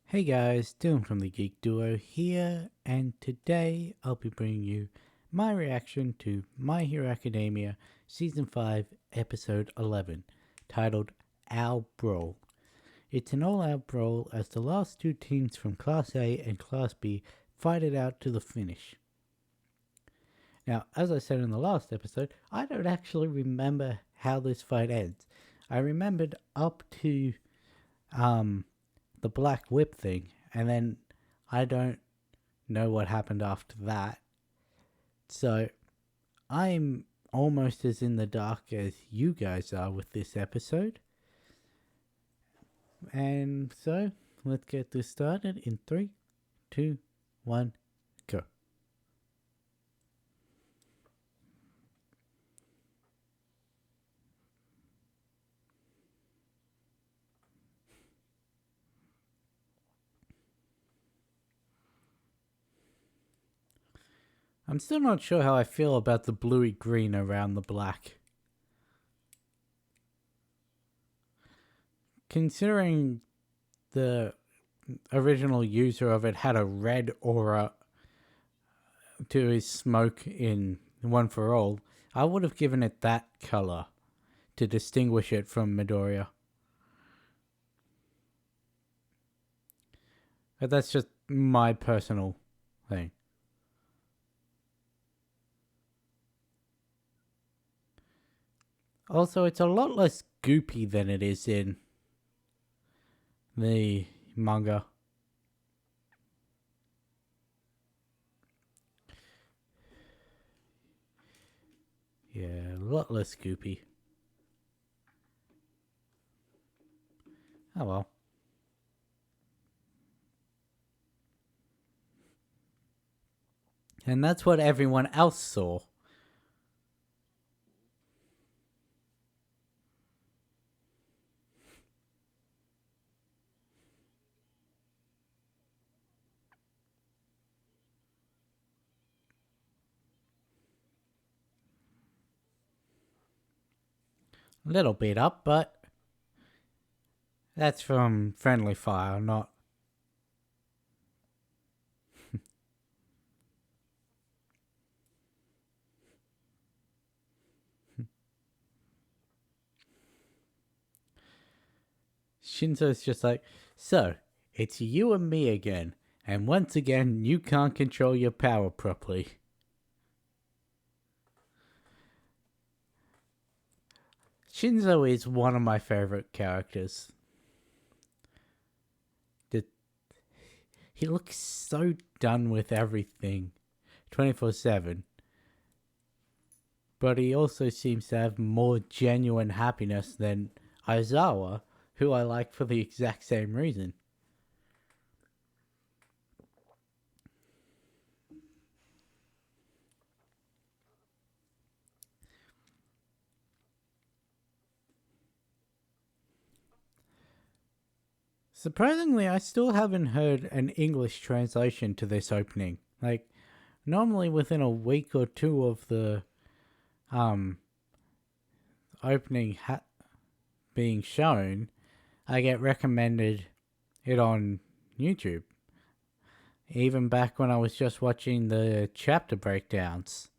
Hey guys, Dylan from the Geek Duo here, and today I'll be bringing you my reaction to My Hero Academia Season 5, Episode 11, titled Our Brawl. It's an all-out brawl as the last two teams from Class A and Class B fight it out to the finish. Now, as I said in the last episode, I don't actually remember how this fight ends. I remembered up to, the black whip thing, and then I don't know what happened after that. So I'm almost as in the dark as you guys are with this episode. And so let's get this started in 3, 2, 1, go. I'm still not sure how I feel about the bluey green around the black. Considering the original user of it had a red aura to his smoke in One for All, I would have given it that color to distinguish it from Midoriya. But that's just my personal thing. Also, it's a lot less goopy than it is in the manga. Yeah, a lot less goopy. Oh well. And that's what everyone else saw. A little beat up, but that's from Friendly Fire, not... Shinzo's just like, so, it's you and me again, and once again, you can't control your power properly. Shinzo is one of my favorite characters. He looks so done with everything 24/7. But he also seems to have more genuine happiness than Aizawa, who I like for the exact same reason. Surprisingly, I still haven't heard an English translation to this opening. Like, normally within a week or two of the opening being shown, I get recommended it on YouTube. Even back when I was just watching the chapter breakdowns.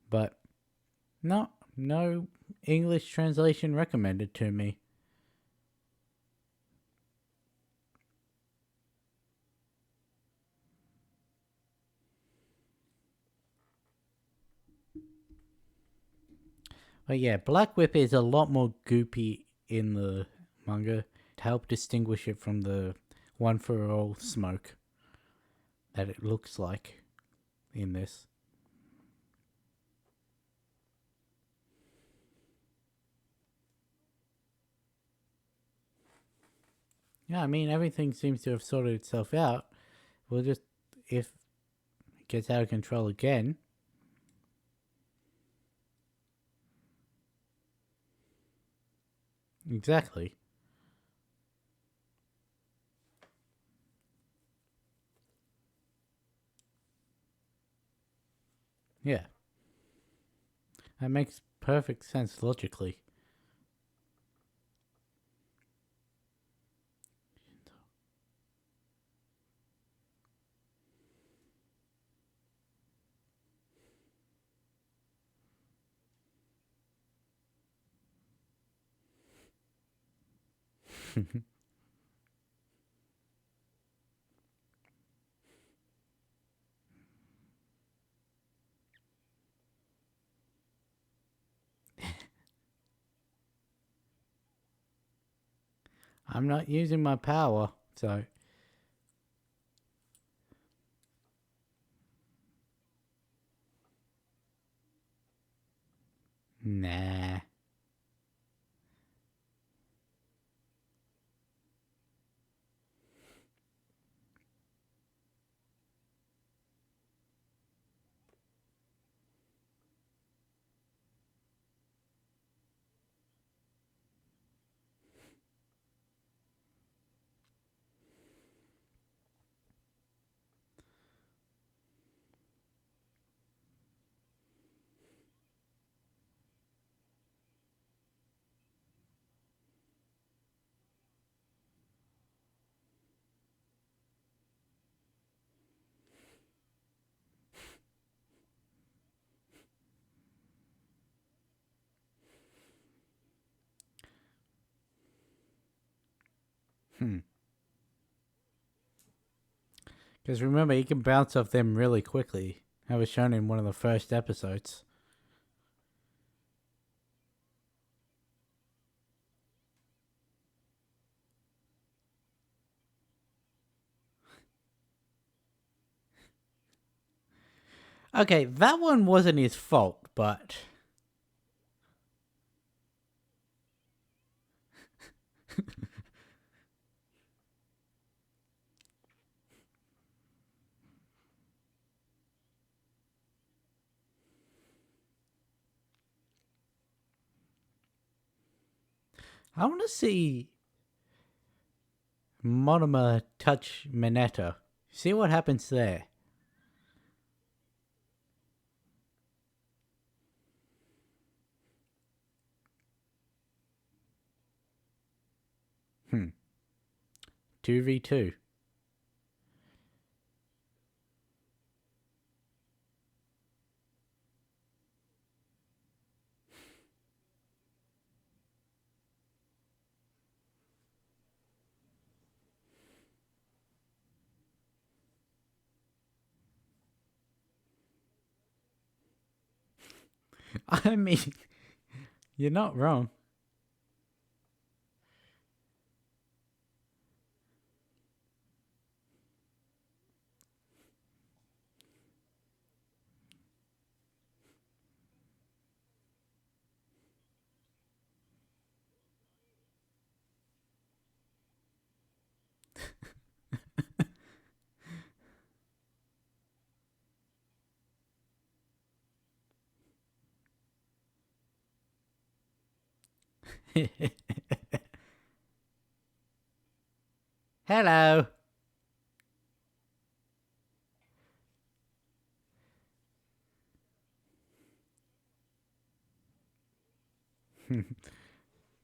But no English translation recommended to me. But yeah, Black Whip is a lot more goopy in the manga to help distinguish it from the One for All smoke that it looks like in this. Yeah, I mean, everything seems to have sorted itself out. We'll just, if it gets out of control again. Exactly. Yeah. That makes perfect sense logically. I'm not using my power, so. Nah. Hmm. Because remember, he can bounce off them really quickly. That was shown in one of the first episodes. Okay, that one wasn't his fault, but. I want to see Monoma touch Mineta. See what happens there. Hmm. 2v2. I mean, you're not wrong. Hello.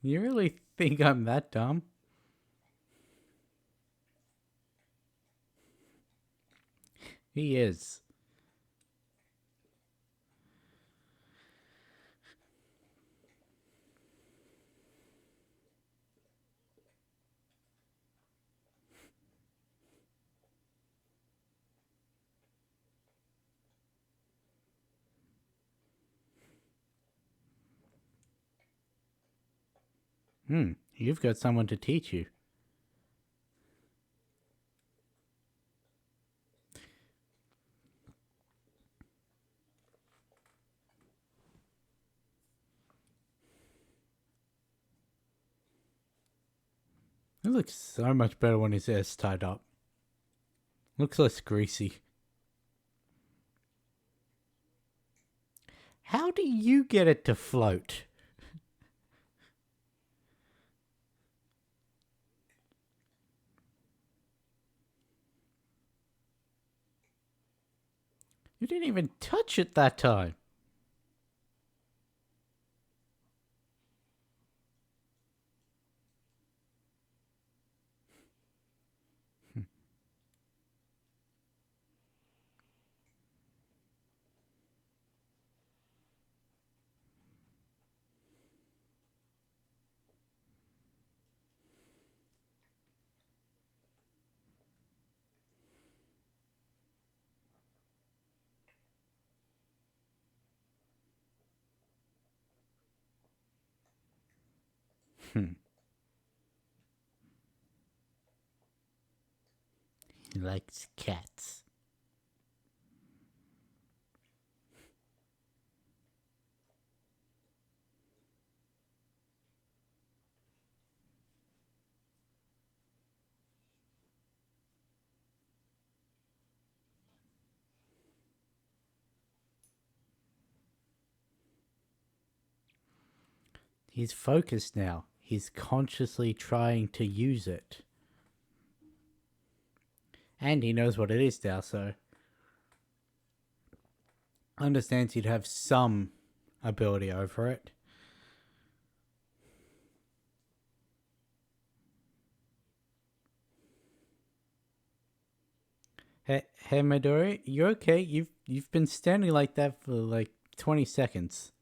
You really think I'm that dumb? He is. You've got someone to teach you. It looks so much better when his hair's tied up. Looks less greasy. How do you get it to float? You didn't even touch it that time. Hmm. He likes cats. He's focused now. He's consciously trying to use it. And he knows what it is now, so understands he'd have some ability over it. Hey Midori, you okay? You've been standing like that for like 20 seconds.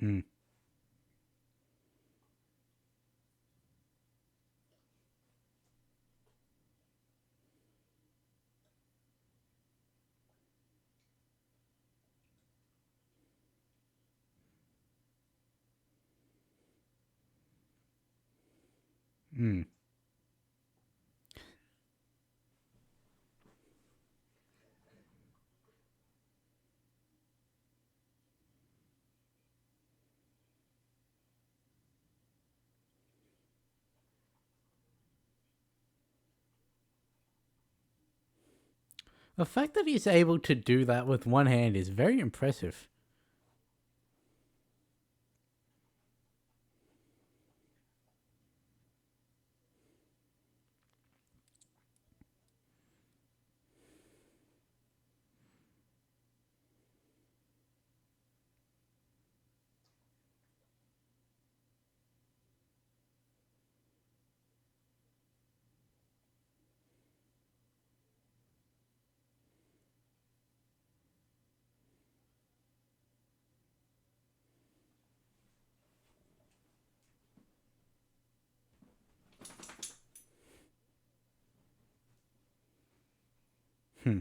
Hmm. Hmm. The fact that he's able to do that with one hand is very impressive. Hmm.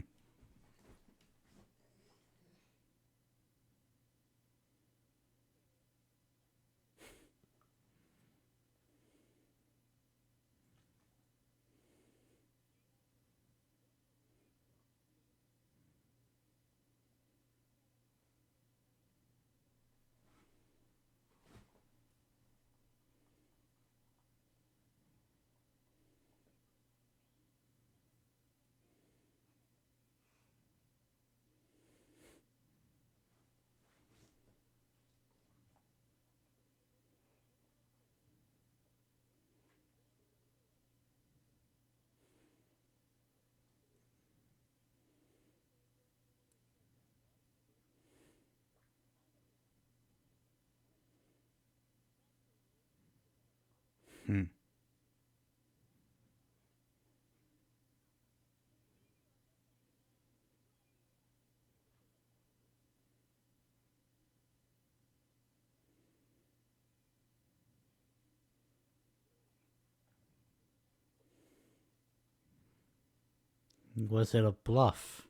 Hmm. Was it a bluff?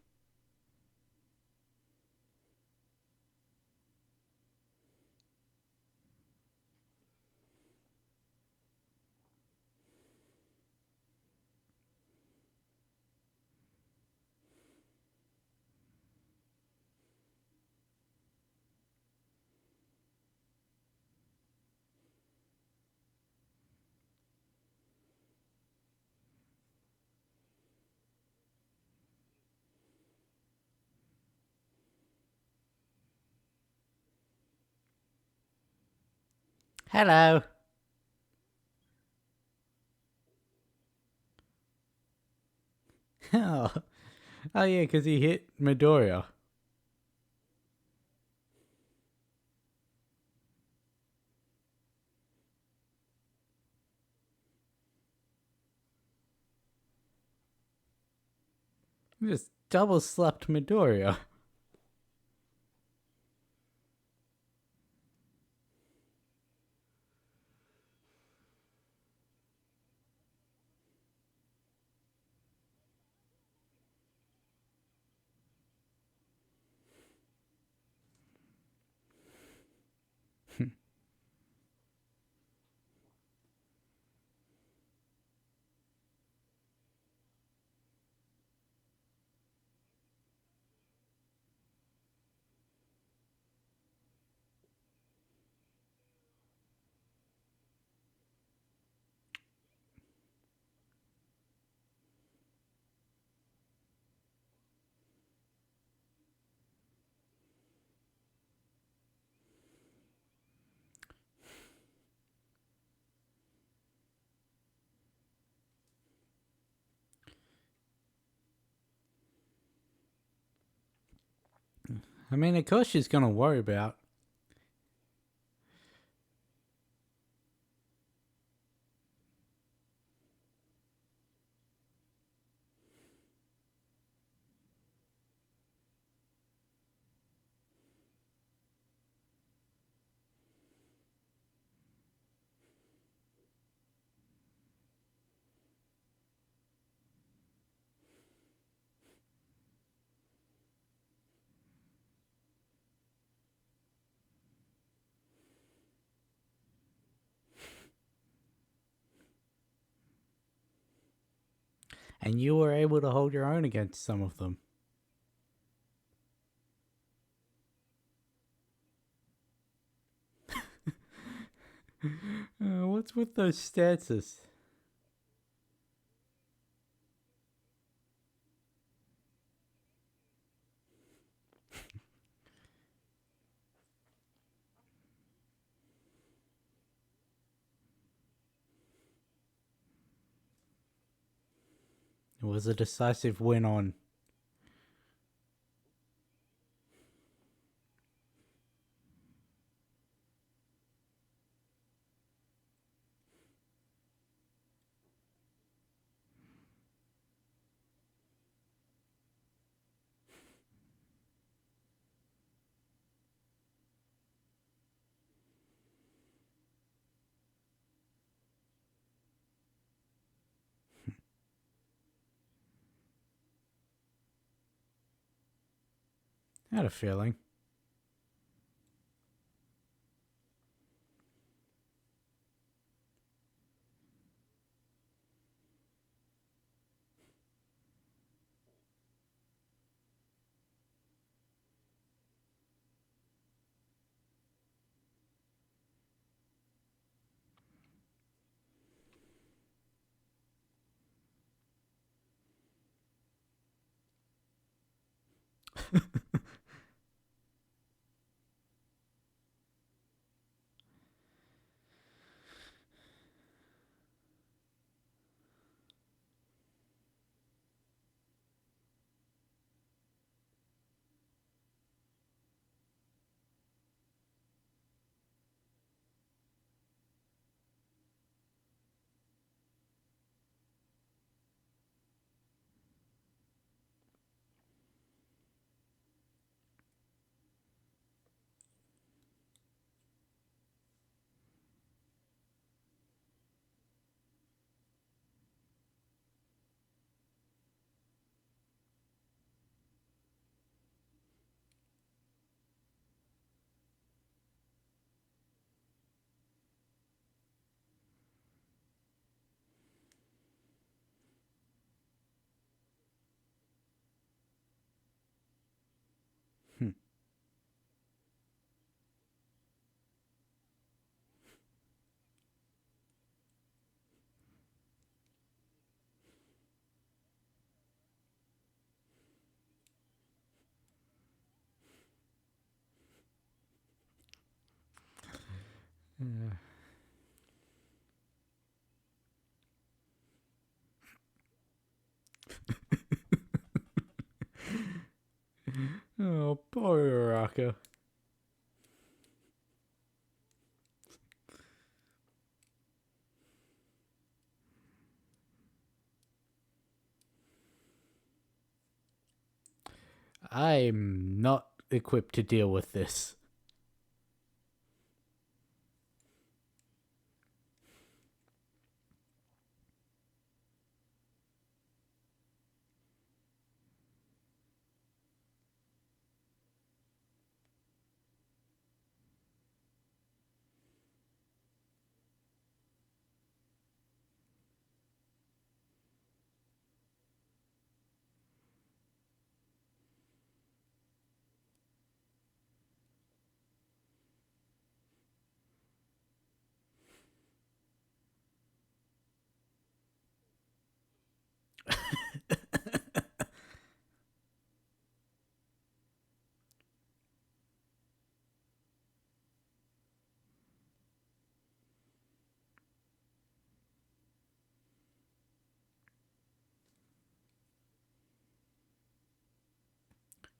Hello. Oh, oh yeah, because he hit Midoriya. He just double slapped Midoriya. I mean, of course she's gonna worry about. And you were able to hold your own against some of them. What's with those stances? It was a decisive win on. I had a feeling. I'm not equipped to deal with this.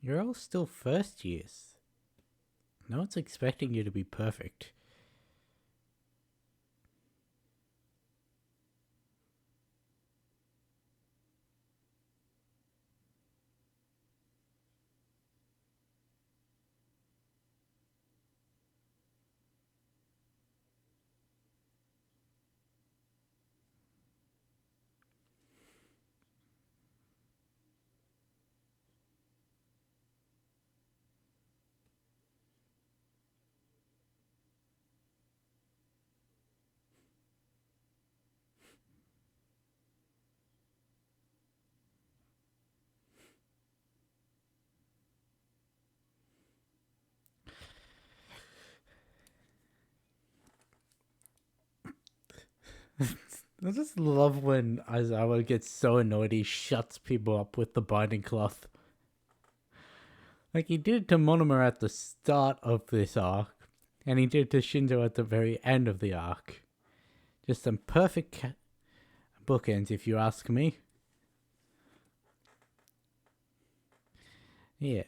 You're all still first years. No one's expecting you to be perfect. I just love when Aizawa gets so annoyed he shuts people up with the binding cloth. Like he did to Monoma at the start of this arc, and he did to Shinzo at the very end of the arc. Just some perfect bookends, if you ask me. Yeah.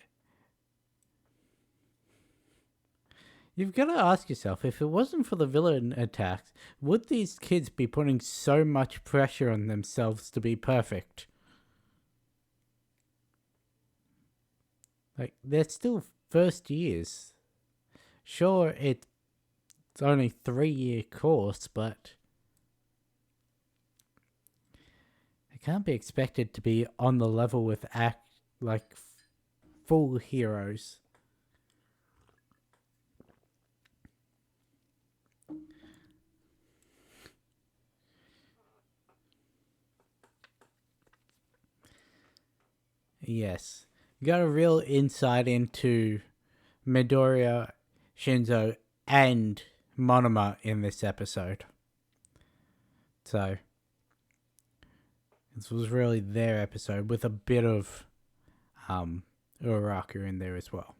You've got to ask yourself, if it wasn't for the villain attacks, would these kids be putting so much pressure on themselves to be perfect? Like, they're still first years. Sure, it's only 3-year course, but they can't be expected to be on the level with full heroes. Yes. You got a real insight into Midoriya, Shinzo, and Monoma in this episode. So, this was really their episode with a bit of Uraraka in there as well.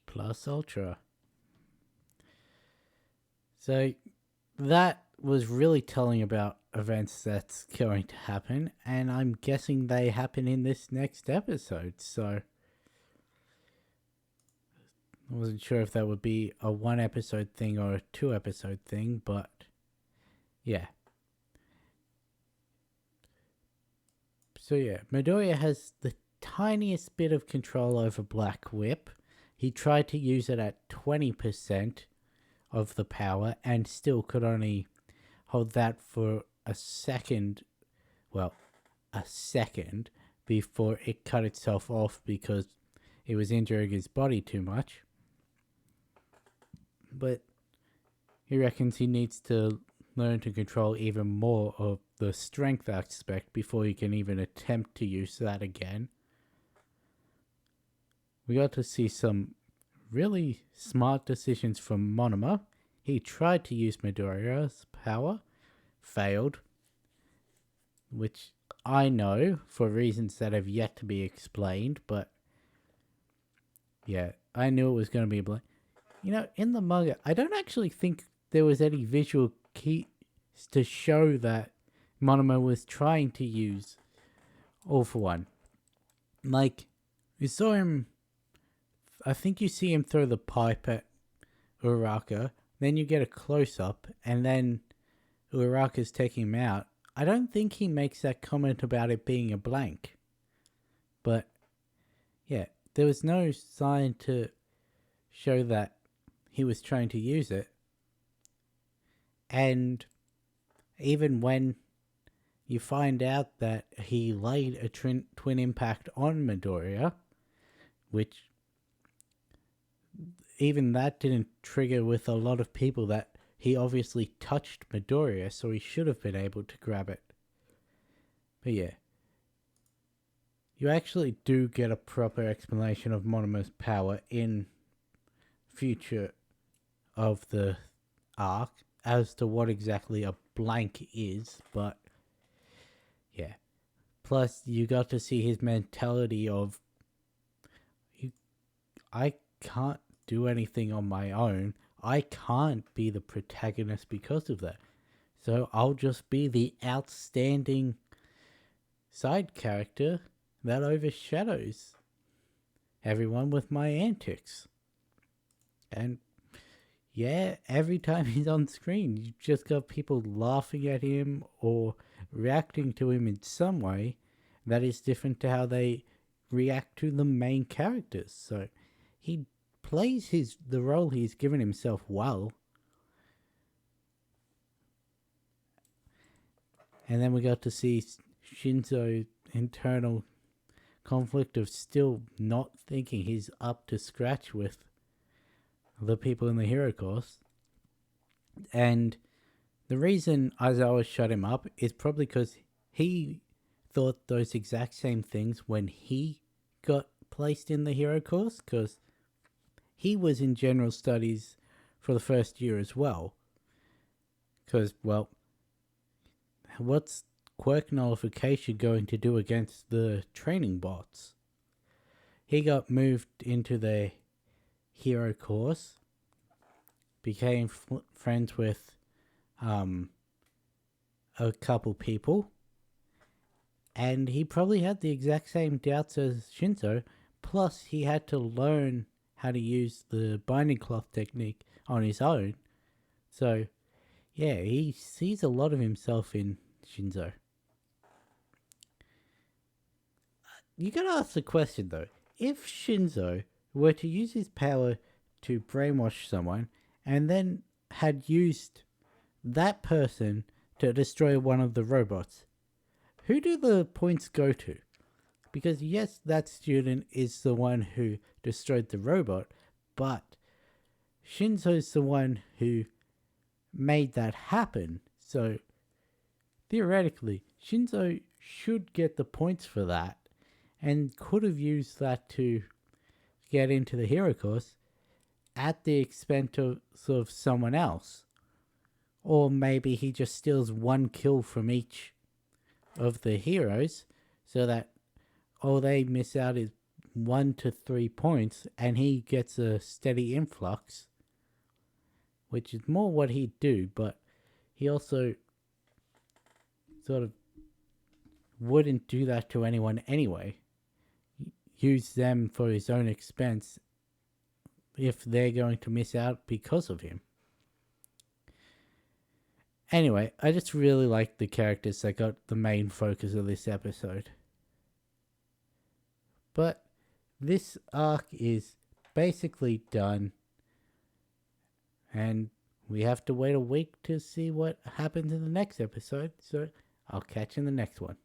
Plus Ultra. So that was really telling about events that's going to happen, and I'm guessing they happen in this next episode. So I wasn't sure if that would be a 1-episode thing or a 2-episode thing, but yeah. So yeah, Midoriya has the tiniest bit of control over Black Whip. He tried to use it at 20% of the power and still could only hold that for a second. Well, a second before it cut itself off because it was injuring his body too much. But he reckons he needs to learn to control even more of the strength aspect before he can even attempt to use that again. We got to see some really smart decisions from Monoma. He tried to use Midoriya's power, failed, which I know for reasons that have yet to be explained, but yeah, I knew it was going to be in the manga, I don't actually think there was any visual keys to show that Monomo was trying to use All for One. Like, you saw him, I think you see him throw the pipe at Uraraka, then you get a close-up, and then Uraraka's taking him out. I don't think he makes that comment about it being a blank. But, yeah, there was no sign to show that he was trying to use it. And even when you find out that he laid a twin impact on Midoriya, which even that didn't trigger with a lot of people that he obviously touched Midoriya, so he should have been able to grab it. But yeah, you actually do get a proper explanation of Monomo's power in future of the arc as to what exactly a blank is, but yeah. Plus, you got to see his mentality of, I can't do anything on my own. I can't be the protagonist because of that. So I'll just be the outstanding side character that overshadows everyone with my antics. And yeah, every time he's on screen, you just got people laughing at him or reacting to him in some way that is different to how they react to the main characters. So he plays the role he's given himself well. And then we got to see Shinzo's internal conflict of still not thinking he's up to scratch with the people in the hero course. And the reason Aizawa shut him up is probably because he thought those exact same things when he got placed in the hero course, because he was in general studies for the first year as well. Because, well, what's quirk nullification going to do against the training bots? He got moved into the hero course, became friends with a couple people, and he probably had the exact same doubts as Shinzo, plus he had to learn how to use the binding cloth technique on his own. So yeah, he sees a lot of himself in Shinzo. You gotta ask the question though, if Shinzo were to use his power to brainwash someone and then had used that person to destroy one of the robots, who do the points go to? Because yes, that student is the one who destroyed the robot, but Shinzo's the one who made that happen. So theoretically, Shinzo should get the points for that and could have used that to get into the hero course at the expense of someone else. Or maybe he just steals one kill from each of the heroes so that all they miss out is 1 to 3 points and he gets a steady influx, which is more what he'd do, but he also sort of wouldn't do that to anyone anyway. Use them for his own expense if they're going to miss out because of him. Anyway, I just really like the characters that got the main focus of this episode. But this arc is basically done, and we have to wait a week to see what happens in the next episode, so I'll catch you in the next one.